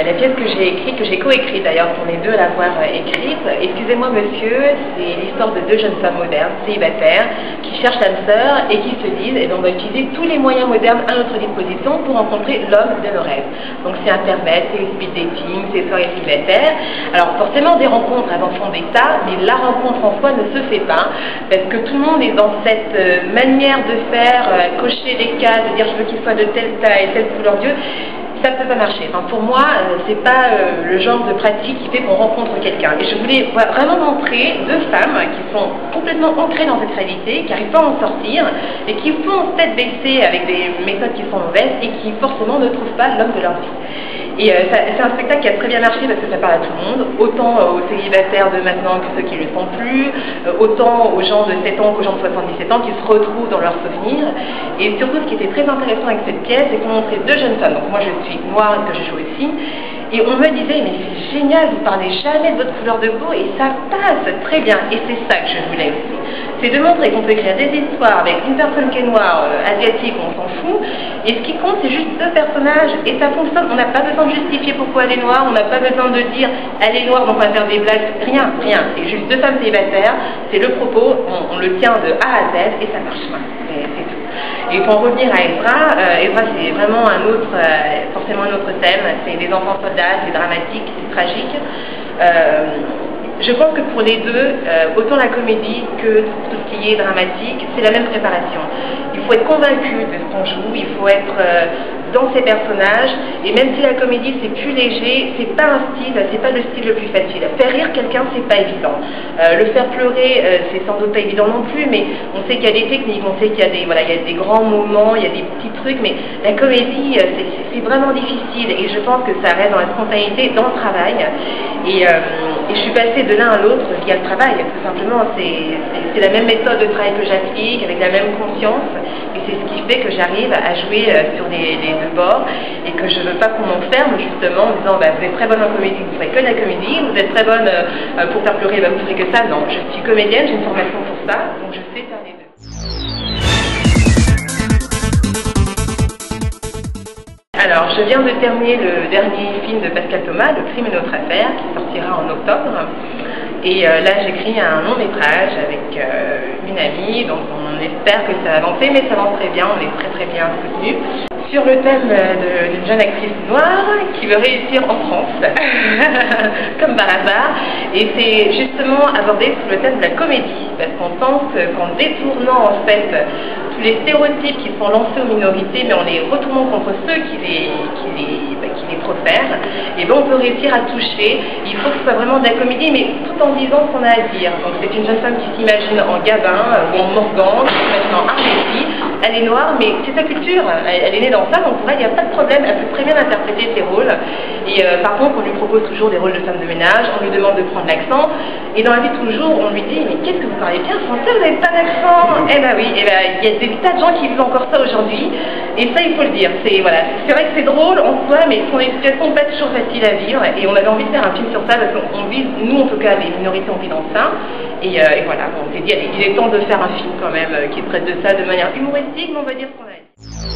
la pièce que j'ai écrite, que j'ai coécrite d'ailleurs, on est deux à l'avoir écrite. Excusez-moi monsieur, c'est l'histoire de deux jeunes femmes modernes, célibataires, qui cherchent l'âme sœur et qui se disent, eh bien, on va utiliser tous les moyens modernes à notre disposition pour rencontrer l'homme de nos rêves. Donc c'est Internet, c'est le speed dating, c'est les soirées célibataires. Alors forcément des rencontres elles en font des tas, mais la rencontre en soi ne se fait pas, parce que tout le monde est dans cette manière de faire, cocher des cases, de dire je veux qu'il soit de telle taille, telle couleur d'yeux. Ça ne peut pas marcher. Enfin, pour moi, c'est pas le genre de pratique qui fait qu'on rencontre quelqu'un. Et je voulais vraiment montrer deux femmes qui sont complètement ancrées dans cette réalité, qui n'arrivent pas à en sortir, et qui font tête baissée avec des méthodes qui sont mauvaises et qui forcément ne trouvent pas l'homme de leur vie. Et c'est un spectacle qui a très bien marché parce que ça parle à tout le monde, autant aux célibataires de maintenant que ceux qui ne le sont plus, autant aux gens de 7 ans qu'aux gens de 77 ans qui se retrouvent dans leurs souvenirs. Et surtout, ce qui était très intéressant avec cette pièce, c'est qu'on montrait deux jeunes femmes. Donc moi, je suis noire, que je joue aussi. Et on me disait, mais c'est génial, vous parlez jamais de votre couleur de peau et ça passe très bien. Et c'est ça que je voulais aussi. C'est de montrer qu'on peut écrire des histoires avec une personne qui est noire, asiatique, on s'en fout. Et ce qui compte, c'est juste deux personnages et ça fonctionne. On n'a pas besoin de justifier pourquoi elle est noire, on n'a pas besoin de dire elle est noire, donc on va faire des blagues. Rien, rien. C'est juste deux femmes célibataires, c'est le propos, on le tient de A à Z et ça marche. C'est tout. Et pour en revenir à Ezra, c'est vraiment forcément un autre thème, c'est des enfants soldats, c'est dramatique, c'est tragique. Je pense que pour les deux, autant la comédie que tout ce qui est dramatique, c'est la même préparation. Il faut être convaincu de ce qu'on joue, il faut être dans ces personnages, et même si la comédie c'est plus léger, c'est pas un style, c'est pas le style le plus facile. Faire rire quelqu'un, c'est pas évident. Le faire pleurer, c'est sans doute pas évident non plus, mais on sait qu'il y a des techniques, on sait qu'il y a des grands moments, il y a des petits trucs, mais la comédie, c'est vraiment difficile, et je pense que ça reste dans la spontanéité, dans le travail, et je suis passée de l'un à l'autre via le travail, tout simplement. C'est la même méthode de travail que j'applique, avec la même conscience, et c'est ce qui fait que j'arrive à jouer sur les deux bords, et que je ne veux pas qu'on m'enferme justement en me disant vous êtes très bonne en comédie, vous ferez que de la comédie, vous êtes très bonne pour faire pleurer, vous ferez que ça. Non, je suis comédienne, j'ai une formation pour ça, donc je sais faire les deux. Alors, je viens de terminer le dernier film de Pascal Thomas, Le crime et notre affaire, qui sortira en octobre. Et là, j'écris un long métrage avec une amie, donc on espère que ça va avancer, mais ça avance très bien, on est très très bien soutenus. Sur le thème d'une jeune actrice noire qui veut réussir en France, comme par hasard, et c'est justement abordé sous le thème de la comédie, parce qu'on pense qu'en détournant en fait tous les stéréotypes qui sont lancés aux minorités, mais en les retournant contre ceux qui les profèrent, et ben on peut réussir à toucher. Il faut que ce soit vraiment de la comédie, mais tout en disant ce qu'on a à dire. Donc c'est une jeune femme qui s'imagine en Gabin ou en Morgan, qui s'imagine en Arletty. Elle est noire, mais c'est sa culture, elle est née dans ça, donc pour elle, il n'y a pas de problème, elle peut très bien interpréter ses rôles. Et par contre, on lui propose toujours des rôles de femme de ménage, on lui demande de prendre l'accent, et dans la vie de tous les jours, on lui dit, mais qu'est-ce que vous parlez bien français, vous n'avez pas d'accent? Eh ben oui, il y a des tas de gens qui vivent encore ça aujourd'hui, et ça, il faut le dire. C'est vrai que c'est drôle en soi, mais ce sont des situations pas toujours faciles à vivre, et on avait envie de faire un film sur ça, parce qu'on vit, nous en tout cas, les minorités, on vit dans ça, et voilà, on s'est dit, allez, il est temps de faire un film quand même qui traite de ça de manière humoristique, mais on va dire ce qu'on a dit.